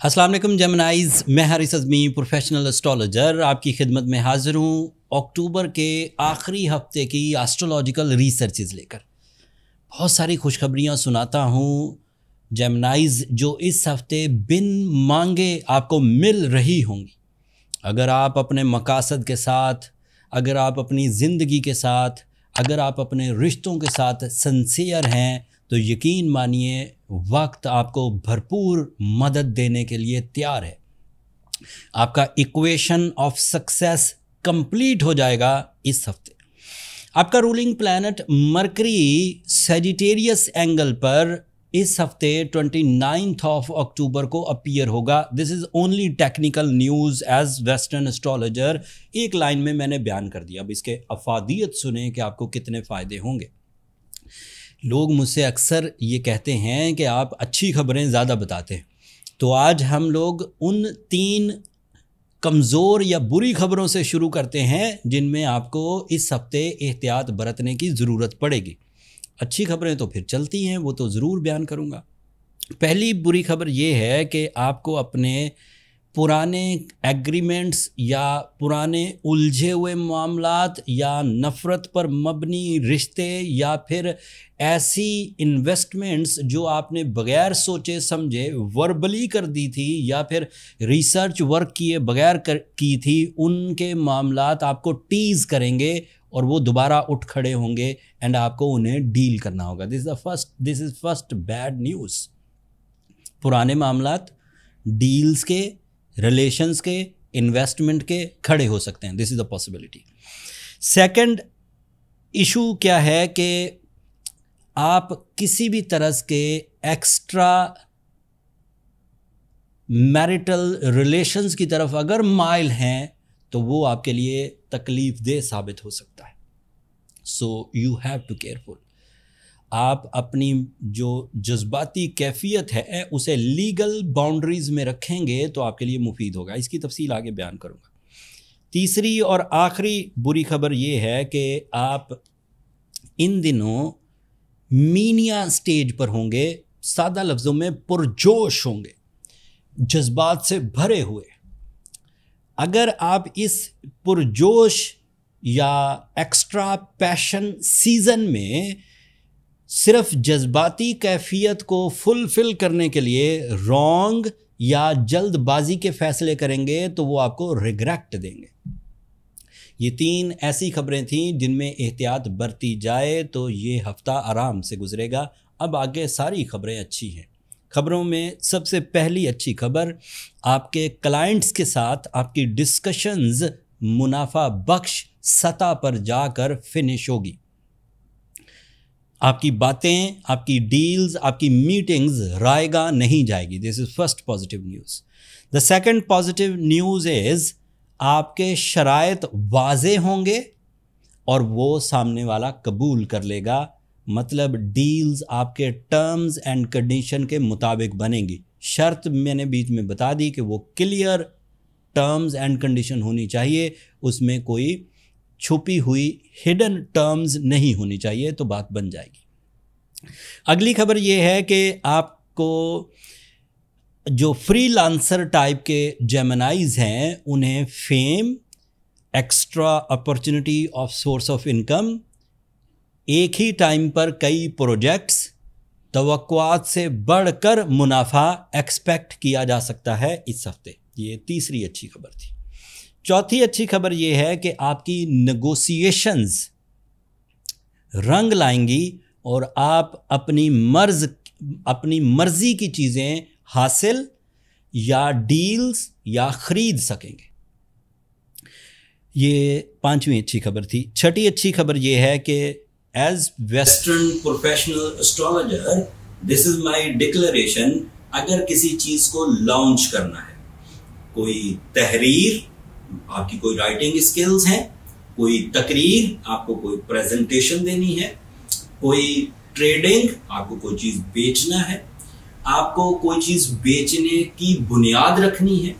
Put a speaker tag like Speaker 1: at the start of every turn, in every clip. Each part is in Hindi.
Speaker 1: अस्सलाम वालेकुम जेमिनाइज, मैं हारिस अज़मी प्रोफेशनल एस्ट्रोलॉजर आपकी खिदमत में हाजिर हूँ अक्टूबर के आखिरी हफ्ते की एस्ट्रोलॉजिकल रिसर्चेज लेकर। बहुत सारी खुशखबरियाँ सुनाता हूँ जेमिनाइज, जो इस हफ्ते बिन मांगे आपको मिल रही होंगी। अगर आप अपने मकासद के साथ, अगर आप अपनी ज़िंदगी के साथ, अगर आप अपने रिश्तों के साथ सिंसियर हैं तो यकीन मानिए वक्त आपको भरपूर मदद देने के लिए तैयार है। आपका इक्वेशन ऑफ सक्सेस कंप्लीट हो जाएगा इस हफ्ते। आपका ruling planet Mercury Sagittarius angle पर इस हफ्ते 29 ऑफ अक्टूबर को अपीयर होगा। This is only technical news as western astrologer. एक लाइन में मैंने बयान कर दिया। अब इसके अफादियत सुने कि आपको कितने फ़ायदे होंगे। लोग मुझसे अक्सर ये कहते हैं कि आप अच्छी खबरें ज़्यादा बताते हैं, तो आज हम लोग उन 3 कमज़ोर या बुरी खबरों से शुरू करते हैं जिनमें आपको इस हफ्ते एहतियात बरतने की ज़रूरत पड़ेगी। अच्छी खबरें तो फिर चलती हैं, वो तो ज़रूर बयान करूँगा। पहली बुरी खबर ये है कि आपको अपने पुराने एग्रीमेंट्स या पुराने उलझे हुए मामलात या नफ़रत पर मबनी रिश्ते या फिर ऐसी इन्वेस्टमेंट्स जो आपने बग़ैर सोचे समझे वर्बली कर दी थी या फिर रिसर्च वर्क किए बग़ैर की थी, उनके मामलात आपको टीज़ करेंगे और वो दोबारा उठ खड़े होंगे एंड आपको उन्हें डील करना होगा। This is first bad news. पुराने मामलात डील्स के, रिलेशंस के, इन्वेस्टमेंट के खड़े हो सकते हैं। This is a possibility. Second issue क्या है कि आप किसी भी तरह के एक्स्ट्रा मैरिटल रिलेशंस की तरफ अगर माइल हैं तो वो आपके लिए तकलीफ देह साबित हो सकता है। So you have to careful. आप अपनी जो जज्बाती कैफियत है उसे लीगल बाउंड्रीज़ में रखेंगे तो आपके लिए मुफीद होगा। इसकी तफसील आगे बयान करूँगा। तीसरी और आखिरी बुरी खबर ये है कि आप इन दिनों मीनिया स्टेज पर होंगे, सादा लफ्ज़ों में पुरजोश होंगे, जज्बात से भरे हुए। अगर आप इस पुरजोश या एक्स्ट्रा पैशन सीज़न में सिर्फ जज्बाती कैफियत को फुलफ़िल करने के लिए रॉन्ग या जल्दबाजी के फ़ैसले करेंगे तो वो आपको रिग्रेट देंगे। ये 3 ऐसी खबरें थीं जिनमें एहतियात बरती जाए तो ये हफ्ता आराम से गुजरेगा। अब आगे सारी खबरें अच्छी हैं। खबरों में सबसे पहली अच्छी खबर, आपके क्लाइंट्स के साथ आपकी डिस्कशंस मुनाफा बख्श सतह पर जाकर फिनिश होगी। आपकी बातें, आपकी डील्स, आपकी मीटिंग्स रायगा नहीं जाएगी। This is first positive news. The second positive news is आपके शराइत वाज़े होंगे और वो सामने वाला कबूल कर लेगा। मतलब डील्स आपके टर्म्स एंड कंडीशन के मुताबिक बनेंगी। शर्त मैंने बीच में बता दी कि वो क्लियर टर्म्स एंड कंडीशन होनी चाहिए, उसमें कोई छुपी हुई हिडन टर्म्स नहीं होनी चाहिए, तो बात बन जाएगी। अगली खबर ये है कि आपको जो फ्रीलांसर टाइप के जेमिनाइज हैं उन्हें fame, extra opportunity of source of income, एक ही टाइम पर कई प्रोजेक्ट्स, तवक्कुआत से बढ़कर मुनाफा एक्सपेक्ट किया जा सकता है इस हफ्ते। ये तीसरी अच्छी खबर थी। चौथी अच्छी खबर यह है कि आपकी नेगोशिएशंस रंग लाएंगी और आप अपनी मर्जी की चीज़ें हासिल या डील्स या ख़रीद सकेंगे। ये 5वीं अच्छी खबर थी। छठी अच्छी खबर यह है कि as western professional astrologer this is my declaration, अगर किसी चीज़ को लॉन्च करना है, कोई तहरीर, आपकी कोई राइटिंग स्किल्स हैं, कोई तकरीर, आपको कोई प्रेजेंटेशन देनी है, कोई ट्रेडिंग, आपको कोई चीज़ बेचना है, आपको कोई चीज़ बेचने की बुनियाद रखनी है,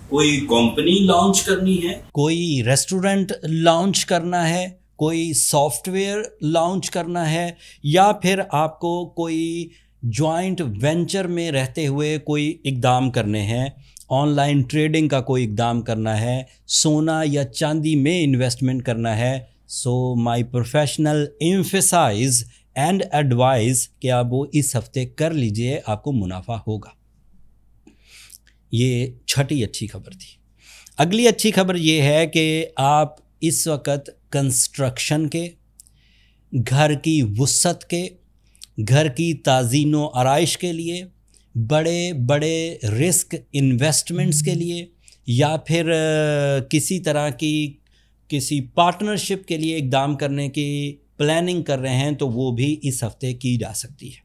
Speaker 1: कोई कंपनी लॉन्च करनी है, कोई रेस्टोरेंट लॉन्च करना है, कोई सॉफ्टवेयर लॉन्च करना है, या फिर आपको कोई जॉइंट वेंचर में रहते हुए कोई इकदाम करने हैं, ऑनलाइन ट्रेडिंग का कोई इकदाम करना है, सोना या चांदी में इन्वेस्टमेंट करना है। So my professional emphasize and advice कि आप वो इस हफ्ते कर लीजिए, आपको मुनाफा होगा। ये छठी अच्छी खबर थी। अगली अच्छी खबर ये है कि आप इस वक्त कंस्ट्रक्शन के, घर की वुसअत के, घर की ताज़ीनो आराइश के लिए, बड़े बड़े रिस्क इन्वेस्टमेंट्स के लिए, या फिर किसी तरह की किसी पार्टनरशिप के लिए इक़दाम करने की प्लानिंग कर रहे हैं, तो वो भी इस हफ्ते की जा सकती है।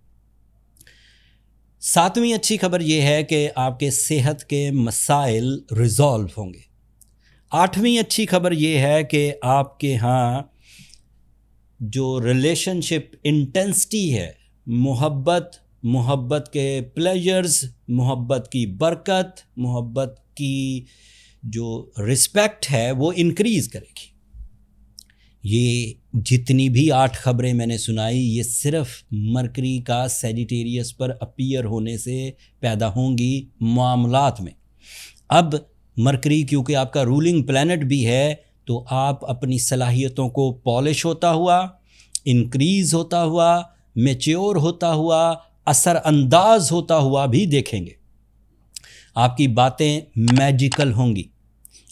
Speaker 1: सातवीं अच्छी खबर ये है कि आपके सेहत के मसाइल रिजॉल्व होंगे। आठवीं अच्छी खबर ये है कि आपके यहाँ जो रिलेशनशिप इंटेंसिटी है, मोहब्बत के प्लेजर्स, मोहब्बत की बरकत, मोहब्बत की जो रिस्पेक्ट है वो इंक्रीज़ करेगी। ये जितनी भी 8 खबरें मैंने सुनाई, ये सिर्फ मरकरी का सैजिटेरियस पर अपीयर होने से पैदा होंगी मामलात में। अब मरकरी क्योंकि आपका रूलिंग प्लैनेट भी है, तो आप अपनी सलाहियतों को पॉलिश होता हुआ, इंक्रीज़ होता हुआ, मैच्योर होता हुआ, असरअंदाज होता हुआ भी देखेंगे। आपकी बातें मैजिकल होंगी,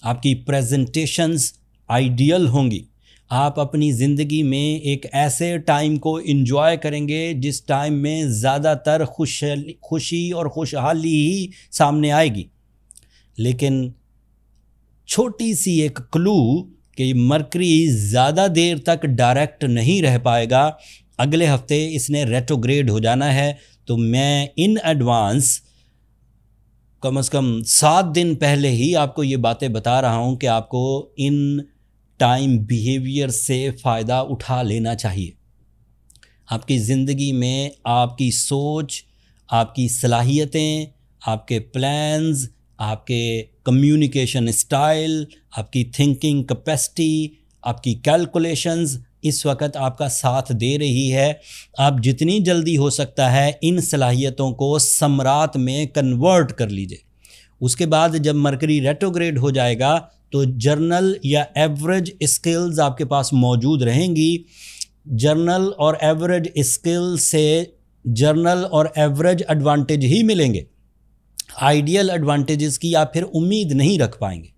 Speaker 1: आपकी प्रेजेंटेशंस आइडियल होंगी। आप अपनी ज़िंदगी में एक ऐसे टाइम को एंजॉय करेंगे जिस टाइम में ज़्यादातर खुशी और खुशहाली ही सामने आएगी। लेकिन छोटी सी एक क्लू कि मरकरी ज़्यादा देर तक डायरेक्ट नहीं रह पाएगा, अगले हफ्ते इसने रेट्रोग्रेड हो जाना है। तो मैं इन एडवांस कम से कम 7 दिन पहले ही आपको ये बातें बता रहा हूँ कि आपको इन टाइम बिहेवियर से फ़ायदा उठा लेना चाहिए। आपकी ज़िंदगी में आपकी सोच, आपकी सलाहियतें, आपके प्लान्स, आपके कम्युनिकेशन स्टाइल, आपकी थिंकिंग कैपेसिटी, आपकी कैलकुलेशंस इस वक्त आपका साथ दे रही है। आप जितनी जल्दी हो सकता है इन सलाहियतों को समरात में कन्वर्ट कर लीजिए। उसके बाद जब मरकरी रेट्रोग्रेड हो जाएगा तो जर्नल या एवरेज स्किल्स आपके पास मौजूद रहेंगी। जर्नल और एवरेज स्किल से जर्नल और एवरेज एडवांटेज ही मिलेंगे, आइडियल एडवांटेजेस की आप फिर उम्मीद नहीं रख पाएंगे।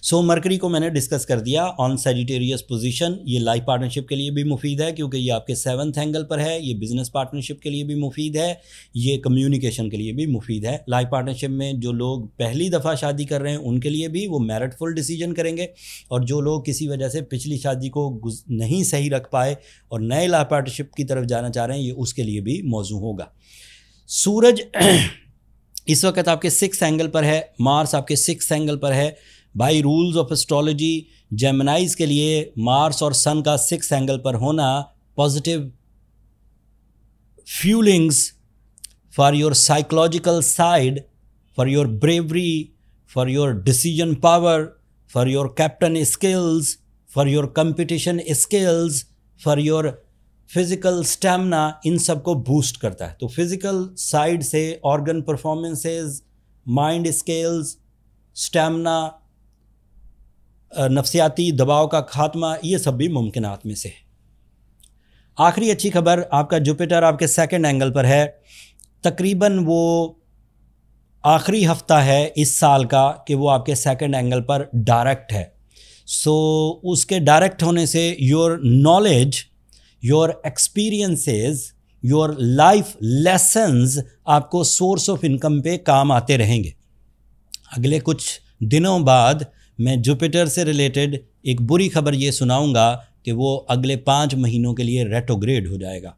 Speaker 1: सो मरकरी को मैंने डिस्कस कर दिया ऑन सैजिटेरियस पोजीशन। ये लाइफ पार्टनरशिप के लिए भी मुफीद है क्योंकि ये आपके 7th एंगल पर है। ये बिजनेस पार्टनरशिप के लिए भी मुफीद है, ये कम्युनिकेशन के लिए भी मुफीद है। लाइफ पार्टनरशिप में जो लोग पहली दफ़ा शादी कर रहे हैं उनके लिए भी वो मेरिटफुल डिसीजन करेंगे, और जो लोग किसी वजह से पिछली शादी को नहीं सही रख पाए और नए लाइफ पार्टनरशिप की तरफ जाना चाह रहे हैं, ये उसके लिए भी मौजू होगा। सूरज इस वक्त आपके 6th एंगल पर है, मार्स आपके 6th एंगल पर है। बाई रूल्स ऑफ एस्ट्रोलॉजी जेमिनाइज के लिए मार्स और सन का 6th एंगल पर होना positive fuelings for your psychological side, for your bravery, for your decision power, for your captain skills, for your competition skills, for your physical stamina, इन सब को बूस्ट करता है। तो फिज़िकल साइड से organ performances, mind skills, stamina, नफ्सियाती दबाव का खात्मा, ये सब भी मुमकिनात में से है। आखिरी अच्छी खबर, आपका जुपिटर आपके 2nd एंगल पर है। तकरीबन वो आखिरी हफ्ता है इस साल का कि वो आपके 2nd एंगल पर डायरेक्ट है। सो उसके डायरेक्ट होने से your knowledge, your experiences, your life lessons आपको सोर्स ऑफ इनकम पे काम आते रहेंगे। अगले कुछ दिनों बाद मैं जुपिटर से रिलेटेड एक बुरी खबर ये सुनाऊंगा कि वो अगले 5 महीनों के लिए रेट्रोग्रेड हो जाएगा।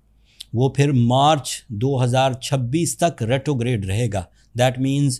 Speaker 1: वो फिर मार्च 2026 तक रेट्रोग्रेड रहेगा। दैट मीन्स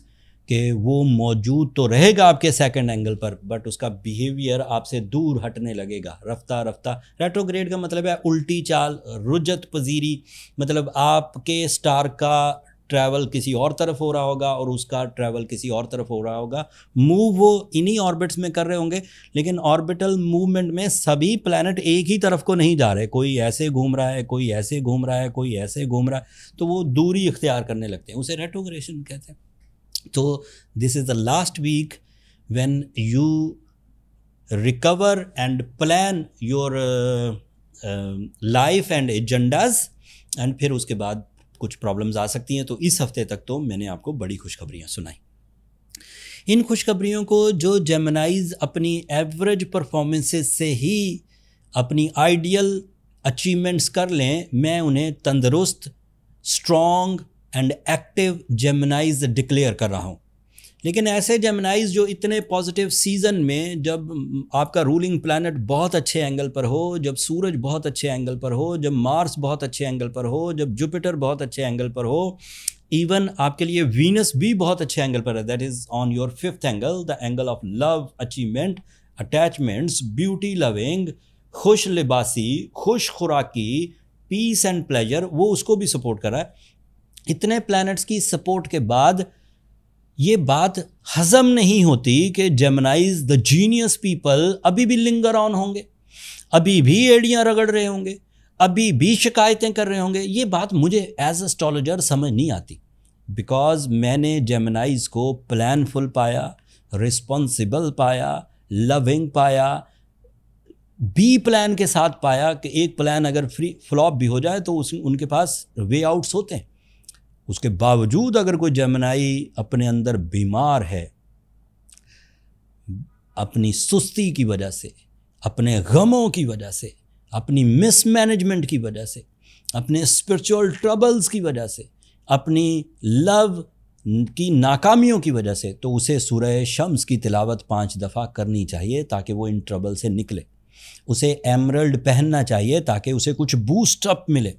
Speaker 1: कि वो मौजूद तो रहेगा आपके 2nd एंगल पर, बट उसका बिहेवियर आपसे दूर हटने लगेगा रफ्ता रफ्ता। रेट्रोग्रेड का मतलब है उल्टी चाल, रुजत पजीरी, मतलब आपके स्टार का ट्रैवल किसी और तरफ हो रहा होगा और उसका ट्रैवल किसी और तरफ हो रहा होगा। मूव वो इन्हीं ऑर्बिट्स में कर रहे होंगे, लेकिन ऑर्बिटल मूवमेंट में सभी प्लैनेट एक ही तरफ को नहीं जा रहे, कोई ऐसे घूम रहा है, कोई ऐसे घूम रहा है, कोई ऐसे घूम रहा है, तो वो दूरी इख्तियार करने लगते हैं, उसे रेट्रोग्रेशन कहते हैं। तो this is the last week when you recover and plan your life and agendas, and फिर उसके बाद कुछ प्रॉब्लम्स आ सकती हैं। तो इस हफ्ते तक तो मैंने आपको बड़ी खुशखबरियाँ सुनाई। इन खुशखबरियों को जो जेमिनाइज अपनी एवरेज परफॉर्मेंसेस से ही अपनी आइडियल अचीवमेंट्स कर लें, मैं उन्हें तंदुरुस्त, स्ट्रॉन्ग एंड एक्टिव जेमिनाइज डिक्लेयर कर रहा हूँ। लेकिन ऐसे जेमिनाइज जो इतने पॉजिटिव सीज़न में, जब आपका रूलिंग प्लैनेट बहुत अच्छे एंगल पर हो, जब सूरज बहुत अच्छे एंगल पर हो, जब मार्स बहुत अच्छे एंगल पर हो, जब जुपिटर बहुत अच्छे एंगल पर हो, इवन आपके लिए वीनस भी बहुत अच्छे एंगल पर है, that is on your 5th angle, the angle of love, achievement, attachments, beauty loving, खुश लिबासी, खुश खुराकी, पीस एंड प्लेजर, वो उसको भी सपोर्ट कर रहा है। इतने प्लैनेट्स की सपोर्ट के बाद ये बात हजम नहीं होती कि जेमिनाइज द जीनियस पीपल अभी भी लिंगर ऑन होंगे, अभी भी एड़ियाँ रगड़ रहे होंगे, अभी भी शिकायतें कर रहे होंगे। ये बात मुझे एज एस्ट्रोलॉजर समझ नहीं आती, बिकॉज मैंने जेमिनाइज को प्लानफुल पाया, रिस्पॉन्सिबल पाया, लविंग पाया, बी प्लान के साथ पाया कि एक प्लान अगर फ्लॉप भी हो जाए तो उनके पास वे आउट्स होते हैं। उसके बावजूद अगर कोई जेमिनाई अपने अंदर बीमार है, अपनी सुस्ती की वजह से, अपने गमों की वजह से, अपनी मिसमैनेजमेंट की वजह से, अपने स्पिरिचुअल ट्रबल्स की वजह से, अपनी लव की नाकामियों की वजह से, तो उसे सूरह शम्स की तिलावत 5 दफ़ा करनी चाहिए ताकि वो इन ट्रबल से निकले। उसे एमरल्ड पहनना चाहिए ताकि उसे कुछ बूस्ट अप मिले,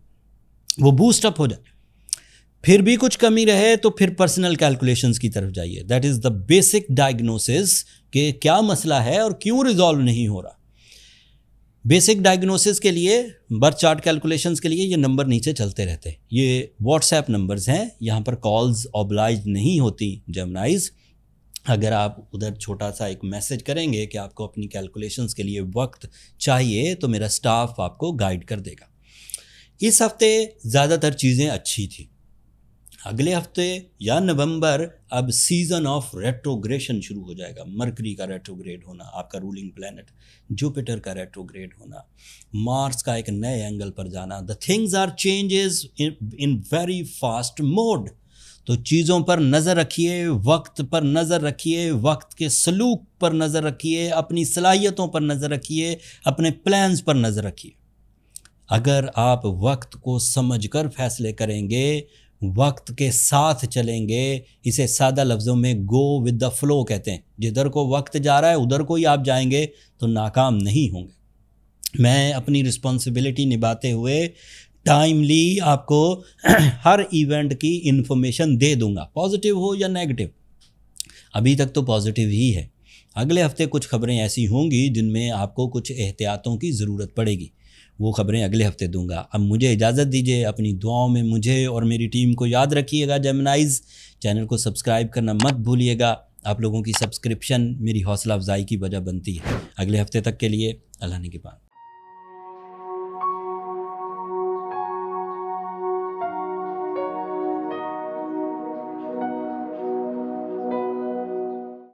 Speaker 1: वो बूस्ट अप हो जाए। फिर भी कुछ कमी रहे तो फिर पर्सनल कैलकुलेशंस की तरफ जाइए। That is the basic diagnosis कि क्या मसला है और क्यों रिजॉल्व नहीं हो रहा। बेसिक डायग्नोसिस के लिए, बर्थ चार्ट कैलकुलेशंस के लिए ये नंबर नीचे चलते रहते हैं, ये व्हाट्सएप नंबर्स हैं, यहाँ पर कॉल्स ऑब्लाइज नहीं होती जेमिनाइज। अगर आप उधर छोटा सा एक मैसेज करेंगे कि आपको अपनी कैलकुलेशंस के लिए वक्त चाहिए, तो मेरा स्टाफ आपको गाइड कर देगा। इस हफ्ते ज़्यादातर चीज़ें अच्छी थी। अगले हफ्ते या नवंबर अब सीजन ऑफ रेट्रोग्रेशन शुरू हो जाएगा। मरकरी का रेट्रोग्रेड होना, आपका रूलिंग प्लैनेट जुपिटर का रेट्रोग्रेड होना, मार्स का एक नए एंगल पर जाना। The things are changes in very fast mode. तो चीज़ों पर नज़र रखिए, वक्त पर नज़र रखिए, वक्त के सलूक पर नज़र रखिए, अपनी सलाहियतों पर नज़र रखिए, अपने प्लान्स पर नज़र रखिए। अगर आप वक्त को समझकर फैसले करेंगे, वक्त के साथ चलेंगे, इसे सादा लफ्ज़ों में गो विद द फ्लो कहते हैं। जिधर को वक्त जा रहा है उधर को ही आप जाएंगे तो नाकाम नहीं होंगे। मैं अपनी रिस्पॉन्सिबिलिटी निभाते हुए टाइमली आपको हर इवेंट की इन्फॉर्मेशन दे दूंगा, पॉजिटिव हो या नेगेटिव। अभी तक तो पॉजिटिव ही है। अगले हफ्ते कुछ खबरें ऐसी होंगी जिनमें आपको कुछ एहतियातों की ज़रूरत पड़ेगी, वो खबरें अगले हफ्ते दूंगा। अब मुझे इजाज़त दीजिए, अपनी दुआओं में मुझे और मेरी टीम को याद रखिएगा। जेमिनाइज चैनल को सब्सक्राइब करना मत भूलिएगा। आप लोगों की सब्सक्रिप्शन मेरी हौसला अफजाई की वजह बनती है। अगले हफ्ते तक के लिए अल्लाह ने के पास।